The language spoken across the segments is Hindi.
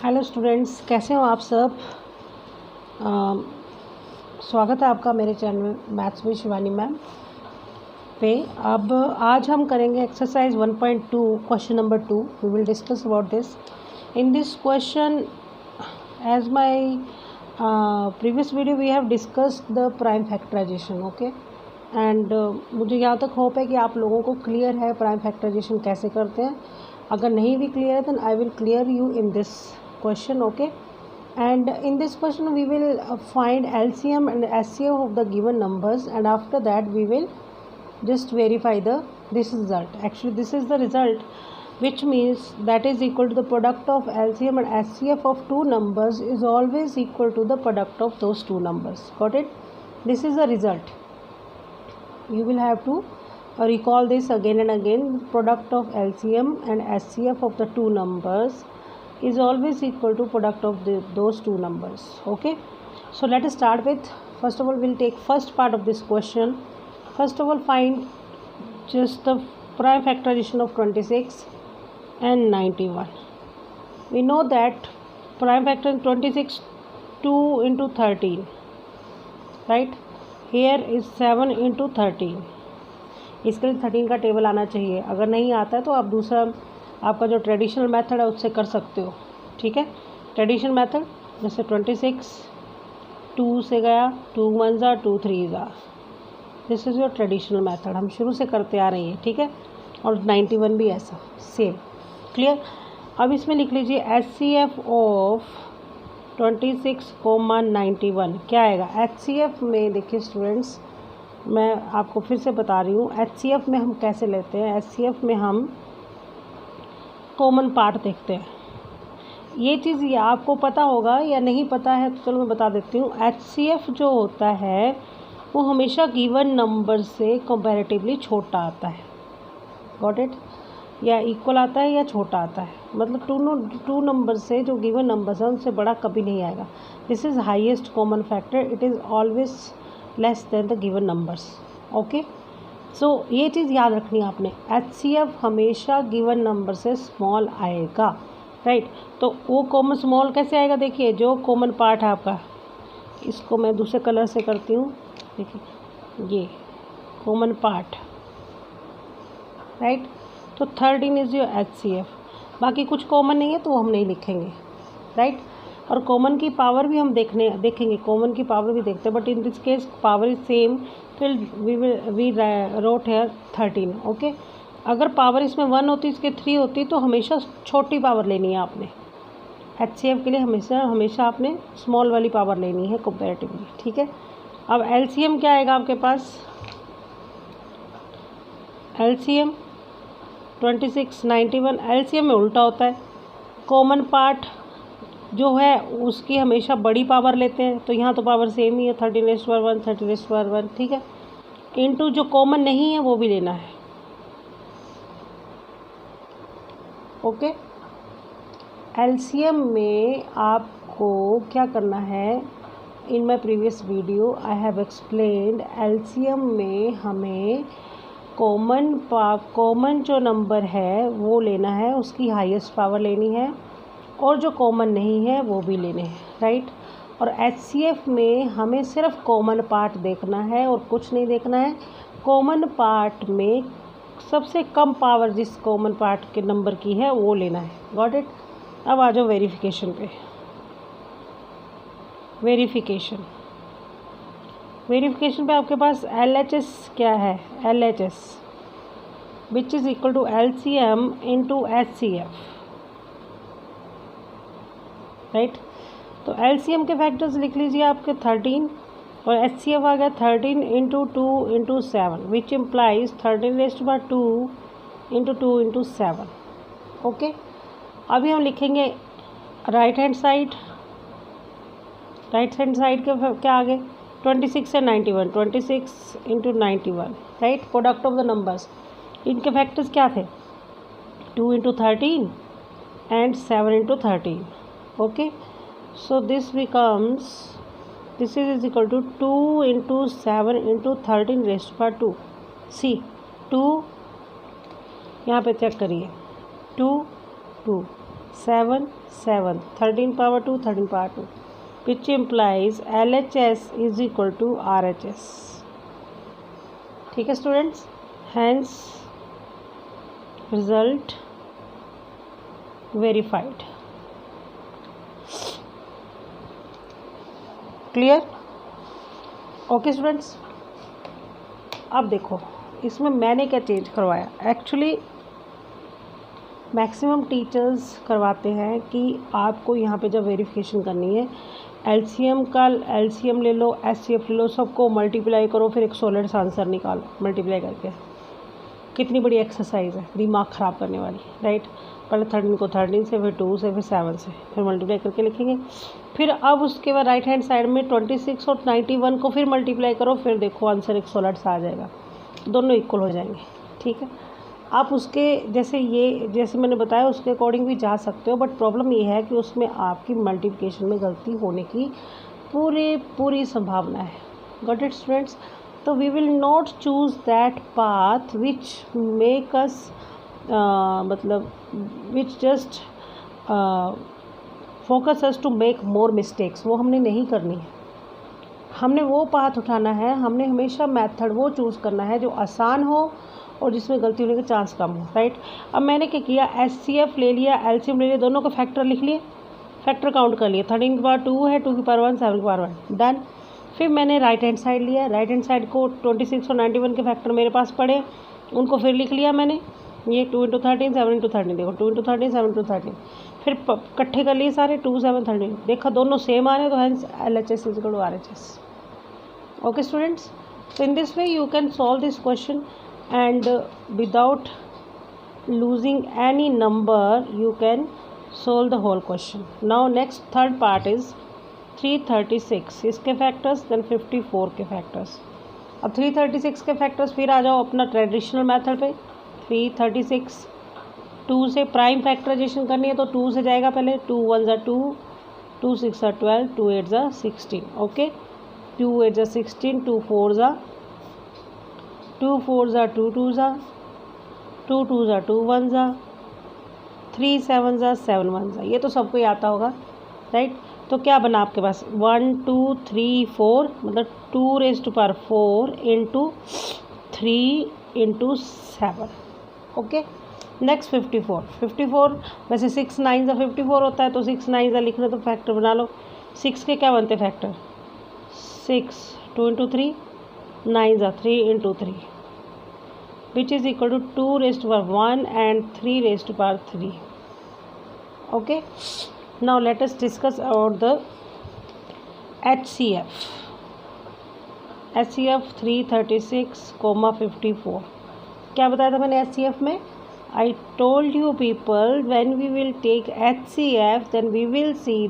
हेलो स्टूडेंट्स, कैसे हो आप सब। स्वागत है आपका मेरे चैनल मैथ्स में शिवानी मैम पे। अब आज हम करेंगे exercise 1.2 question number 2। We will discuss about this in this question. As my previous video we have discussed the prime factorization, okay. And मुझे यहाँ तक होप है कि आप लोगों को क्लियर है प्राइम फैक्टराइजेशन कैसे करते हैं। अगर नहीं भी क्लियर है then I will clear you in this question, okay. And in this question we will find LCM and SCF of the given numbers, and after that we will just verify this result. Actually this is the result, which means that is equal to the product of LCM and SCF of two numbers is always equal to the product of those two numbers. Got it? This is the result. You will have to recall this again and again. Product of LCM and SCF of the two numbers is always equal to product of those two numbers, okay. So let us start with, first of all we'll take first part of this question. First of all, find just the prime factorization of 26 and 91. We know that prime factor in 26 2 into 13, right? Here is 7 into 13. इसके लिए 13 का टेबल आना चाहिए। अगर नहीं आता है तो आप दूसरा आपका जो ट्रेडिशनल मेथड है उससे कर सकते हो, ठीक है। ट्रेडिशनल मेथड जैसे 26 2 से गया, 2 1 ज़ा 2 3 ज़ा, this is your traditional method, हम शुरू से करते आ रहे हैं, ठीक है। और 91 भी ऐसा सेम, क्लियर। अब इसमें लिख लीजिए HCF ऑफ 26, 91 क्या आएगा। HCF में देखिए स्टूडेंट्स, मैं आपको फिर से बता रही हूँ, HCF में हम कैसे लेते हैं। HCF में हम कॉमन पार्ट देखते हैं। ये चीज़ ये आपको पता होगा या नहीं पता है तो चलो मैं बता देती हूँ। HCF जो होता है वो हमेशा गिवन नंबर से कंपैरेटिवली छोटा आता है। Got it? या इक्वल आता है या छोटा आता है, मतलब टू नंबर से जो गिवन नंबर्स हैं उनसे बड़ा कभी नहीं आएगा। This is highest common factor, it is always less than the given numbers, okay. So ये चीज़ याद रखनी है आपने, HCF हमेशा गिवन नंबर से स्मॉल आएगा, राइट। तो वो कॉमन स्मॉल कैसे आएगा, देखिए जो कॉमन पार्ट है आपका, इसको मैं दूसरे कलर से करती हूँ, देखिए ये कॉमन पार्ट, राइट। तो 13 इज़ योर HCF। बाकी कुछ कॉमन नहीं है तो वो हम नहीं लिखेंगे, राइट। और कॉमन की पावर भी हम देखेंगे, कॉमन की पावर भी देखते हैं, but in this case power is same, फिर वी रोट हेयर 13, ओके। अगर पावर इसमें 1 होती, इसके 3 होती, तो हमेशा छोटी पावर लेनी है आपने। HCF के लिए हमेशा आपने स्मॉल वाली पावर लेनी है कंपैरेटिवली, ठीक है। अब LCM क्या आएगा आपके पास। LCM 26 91, LCM में उल्टा होता है, कॉमन पार्ट जो है उसकी हमेशा बड़ी पावर लेते हैं, तो यहाँ तो पावर सेम ही है, 13⁻1 13⁻1, ठीक है। इनटू जो कॉमन नहीं है वो भी लेना है, ओके। LCM में आपको क्या करना है, in my previous video I have explained, LCM में हमें कॉमन जो नंबर है वो लेना है, उसकी हाईएस्ट पावर लेनी है, और जो कॉमन नहीं है वो भी लेने हैं, राइट। और HCF में हमें सिर्फ कॉमन पार्ट देखना है और कुछ नहीं देखना है। कॉमन पार्ट में सबसे कम पावर जिस कॉमन पार्ट के नंबर की है वो लेना है। Got it? अब आ जाओ वेरिफिकेशन पे। वेरिफिकेशन पे आपके पास LHS क्या है, LHS which is equal to LCM into HCF, right. तो LCM के फैक्टर्स लिख लीजिए आपके 13, और HCF आ गया 13 into 2 into 7, which implies 13⁻2 into 2 into 7, okay. अभी हम लिखेंगे राइट हैंड साइड के क्या आ गए, 26 and 91, 26 into 91, right. Product of the numbers, इनके फैक्टर्स क्या थे, 2 into 13 and 7 into 13, okay. So this is equal to 2 into 7 into 13⁻2। सी 2 यहाँ पे चेक करिए, 2 2 7 7, 13 power 2 13 power 2, which implies LHS is equal to RHS. ठीक है students, hence result verified. Clear? Okay students, अब देखो इसमें मैंने क्या चेंज करवाया. एक्चुअली मैक्सिमम टीचर्स करवाते हैं कि आपको यहाँ पे जब वेरिफिकेशन करनी है एलसीएम ले लो, एचसीएफ ले लो, सबको मल्टीप्लाई करो, फिर एक सॉलिड आंसर निकालो मल्टीप्लाई करके. कितनी बड़ी एक्सरसाइज है, दिमाग ख़राब करने वाली, राइट. पहले 13 को 13 से, फिर 2 से, फिर 7 से, फिर मल्टीप्लाई करके लिखेंगे. फिर अब उसके बाद राइट हैंड साइड में 26 और 91 को फिर मल्टीप्लाई करो, फिर देखो आंसर एक सॉलिड आ जाएगा, दोनों इक्वल हो जाएंगे. ठीक है, आप उसके जैसे मैंने बताया उसके अकॉर्डिंग भी जा सकते हो, बट प्रॉब्लम ये है कि उसमें आपकी मल्टीप्लिकेशन में गलती होने की पूरी संभावना है. Got it students? तो we will not choose that path which make us which just focus us to make more mistakes. वो हमने नहीं करनी है, हमने वो पाथ उठाना है. हमने हमेशा मेथड वो चूज़ करना है जो आसान हो और जिसमें गलती होने का चांस कम हो, राइट. अब मैंने क्या किया, एचसीएफ ले लिया, एलसीएम ले लिया, दोनों को फैक्टर लिख लिए, फैक्टर काउंट कर लिए. 13 की पावर 2 है, 2 की पावर 1, 7 की पावर 1, डन. फिर मैंने राइट हैंड साइड लिया, राइट हैंड साइड को 26 और 91 के फैक्टर मेरे पास पड़े, उनको फिर लिख लिया मैंने. ये 2 इंटू 13 7 इंटू 13, देखो 2 इंटू 13 7 इंटू 13, फिर इकट्ठे कर लिए सारे 2 7 13, देखा दोनों सेम आ रहे हैं, तो hence LHS is equal to RHS. Okay students, so in this way you can solve this question and without losing any number you can solve the whole question. Now next third part is 336 इसके फैक्टर्स, देन 54 के फैक्टर्स. अब 336 के फैक्टर्स फिर आ जाओ अपना ट्रेडिशनल मेथड पे. 336 2 से प्राइम फैक्टराइजेशन करनी है तो 2 से जाएगा पहले. 2 1 ज़ा 2, 2 6 ज़ा 12, 2 8 ज़ा 16. ओके, 2 8 ज़ा 16, 2 4 ज़ा 2 4 ज़ा 2 2 ज़ा 2 2 ज़ा 2 1 ज़ा 3 7 ज़ा 7 1 ज़ा. ये तो सबको ही आता होगा, राइट. तो क्या बना आपके पास 1 2 3 4, मतलब 2 raise to power 4 into 3 into 7. Okay, next 54 वैसे 6 9 ज़ा 54 होता है, तो 6 9 ज़ा लिखना तो फैक्टर बना लो. 6 के क्या बनते फैक्टर, 6 2 इंटू 3, 9 ज़ा 3 into 3, which is equal to 2 raise to power 1 and 3 raise to power 3. Okay, now let us discuss about the HCF 336, 54. क्या बताया था मैंने HCF में? I told you people when we will take HCF then we will see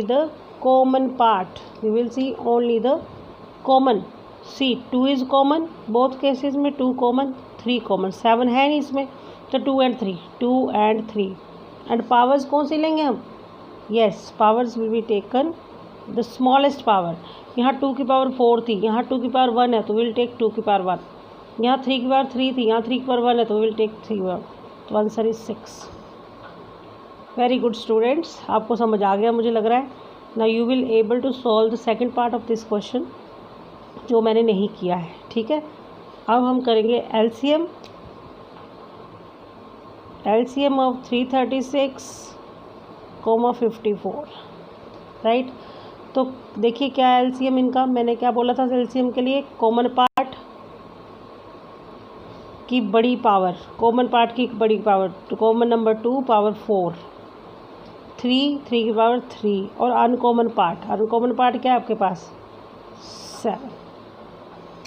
the common part. We will see only the common. See 2 is common, both cases में 2 common, 3 common, 7 है नहीं इसमें, तो 2 and 3. एंड पावर्स कौन सी लेंगे हम? Yes, powers will be taken the smallest power. यहाँ 2 की पावर 4 थी, यहाँ 2 की पावर 1 है, तो विल टेक 2 की पावर 1. यहाँ 3 की पावर 3 थी, यहाँ 3 की पावर 1 है, तो विल टेक 3 पावर. तो answer is 6. Very good students, आपको समझ आ गया मुझे लग रहा है. Now you will able to solve the second part of this question जो मैंने नहीं किया है. ठीक है, अब हम करेंगे LCM of 336, 54, राइट. तो देखिए क्या है LCM इनका, मैंने क्या बोला था LCM के लिए, कॉमन पार्ट की बड़ी पावर, कॉमन पार्ट की बड़ी पावर, तो कॉमन नंबर 2 पावर 4, 3 की पावर 3, और अनकॉमन पार्ट क्या है आपके पास 7.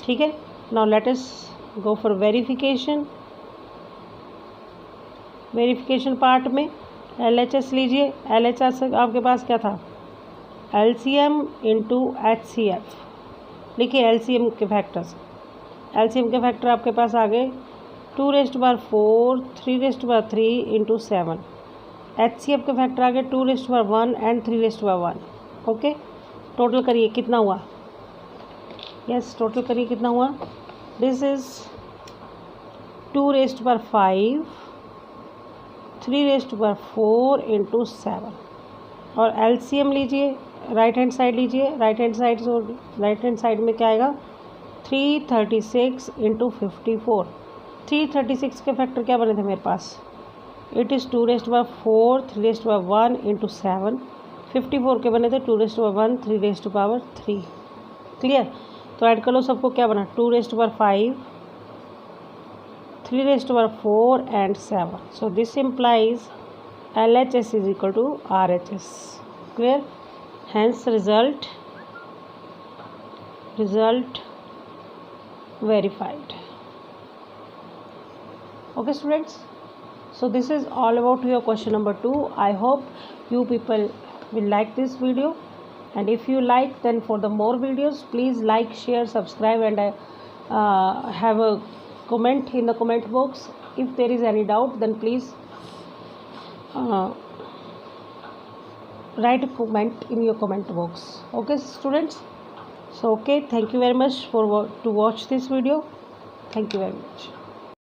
ठीक है, now let us go for verification part में. LHS लीजिए, LHS आपके पास क्या था, LCM इंटू HCF. लिखिए LCM के फैक्टर्स, LCM के फैक्टर आपके पास आ गए 2 raise to power 4, 3 raise to power 3 into 7. HCF के फैक्टर आ गए 2 raise to power 1 and 3 raise to power 1. Okay, total करिए कितना हुआ. यस, टोटल करिए कितना हुआ. This is 2 raise to power 5, 3⁴ into 7 और LCM लीजिए, राइट हैंड साइड लीजिए, राइट हैंड साइड में क्या आएगा 336 इंटू 54। 336 के फैक्टर क्या बने थे मेरे पास, इट इज़ 2⁴ 3⁴ इंटू 7। 54 के बने थे 2⁴ 3⁵ क्लियर। तो ऐड कर लो सबको, क्या बना 2⁵, 3⁴ and 7। So this implies LHS is equal to RHS, clear. Hence result verified. Okay students, so this is all about your question number 2. I hope you people will like this video, and if you like, then for the more videos please like, share, subscribe, and have a comment in the comment box. If there is any doubt, then please write a comment in your comment box. Okay students, so okay, thank you very much for to watch this video. Thank you very much.